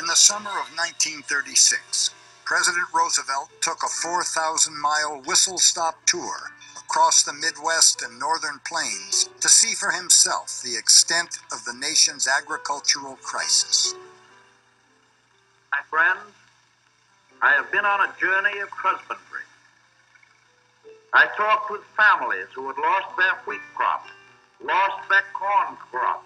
In the summer of 1936, President Roosevelt took a 4,000-mile whistle-stop tour across the Midwest and Northern Plains to see for himself the extent of the nation's agricultural crisis. My friends, I have been on a journey of husbandry. I talked with families who had lost their wheat crop, lost their corn crop,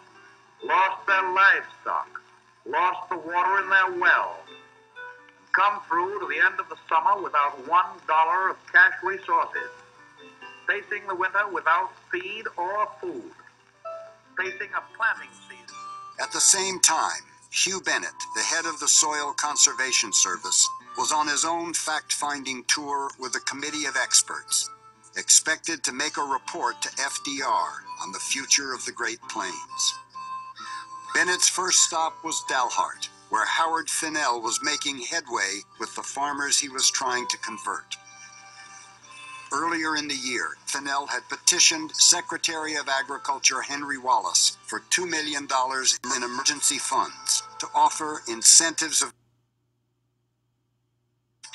lost their livestock, lost the water in their wells, and come through to the end of the summer without $1 of cash resources, facing the winter without feed or food, facing a planting season. At the same time, Hugh Bennett, the head of the Soil Conservation Service, was on his own fact-finding tour with a committee of experts, expected to make a report to FDR on the future of the Great Plains. Bennett's first stop was Dalhart, where Howard Finnell was making headway with the farmers he was trying to convert. Earlier in the year, Finnell had petitioned Secretary of Agriculture Henry Wallace for $2 million in emergency funds to offer incentives of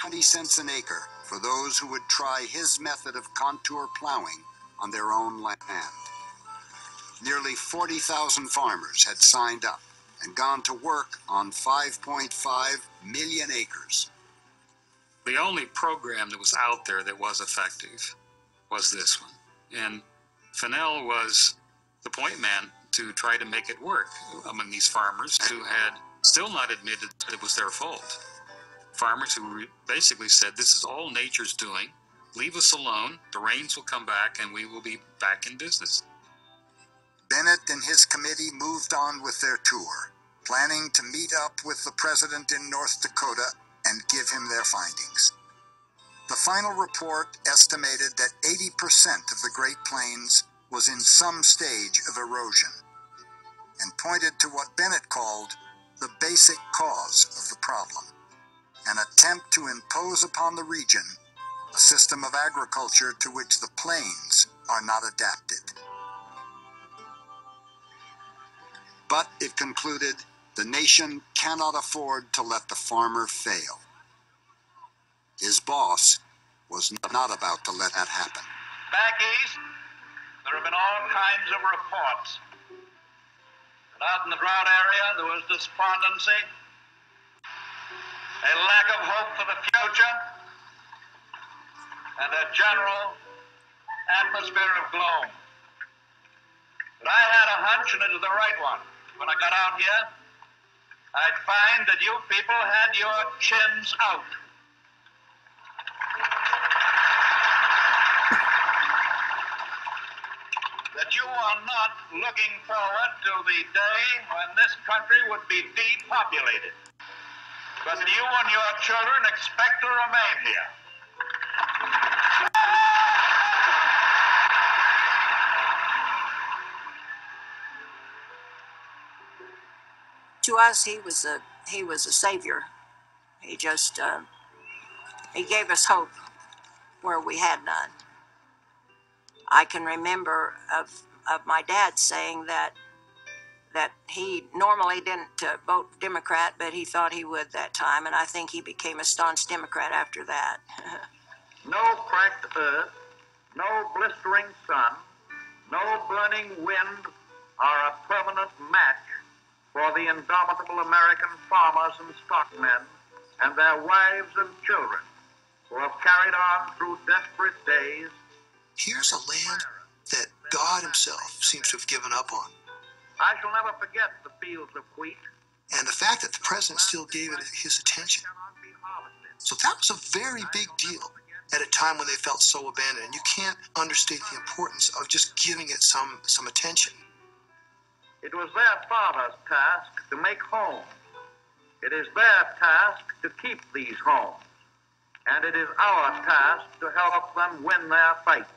20 cents an acre for those who would try his method of contour plowing on their own land. Nearly 40,000 farmers had signed up and gone to work on 5.5 million acres. The only program that was out there that was effective was this one. And Finnell was the point man to try to make it work among these farmers who had still not admitted that it was their fault. Farmers who basically said, this is all nature's doing, leave us alone, the rains will come back and we will be back in business. Bennett and his committee moved on with their tour, planning to meet up with the president in North Dakota and give him their findings. The final report estimated that 80% of the Great Plains was in some stage of erosion, and pointed to what Bennett called the basic cause of the problem, an attempt to impose upon the region a system of agriculture to which the plains are not adapted. But it concluded, the nation cannot afford to let the farmer fail. His boss was not about to let that happen. Back east, there have been all kinds of reports. But out in the drought area, there was despondency, a lack of hope for the future, and a general atmosphere of gloom. But I had a hunch, and it was the right one. When I got out here, I'd find that you people had your chins out. That you are not looking forward to the day when this country would be depopulated. But you and your children expect to remain here. To us, he was a savior. He just he gave us hope where we had none. I can remember of my dad saying that he normally didn't vote Democrat, but he thought he would that time, and I think he became a staunch Democrat after that. No cracked earth, no blistering sun, no burning wind are a permanent match for the indomitable American farmers and stockmen and their wives and children who have carried on through desperate days. Here's a land that God himself seems to have given up on. I shall never forget the fields of wheat. And the fact that the president still gave it his attention. So that was a very big deal at a time when they felt so abandoned. And you can't understate the importance of just giving it some attention. It was their father's task to make homes. It is their task to keep these homes. And it is our task to help them win their fight.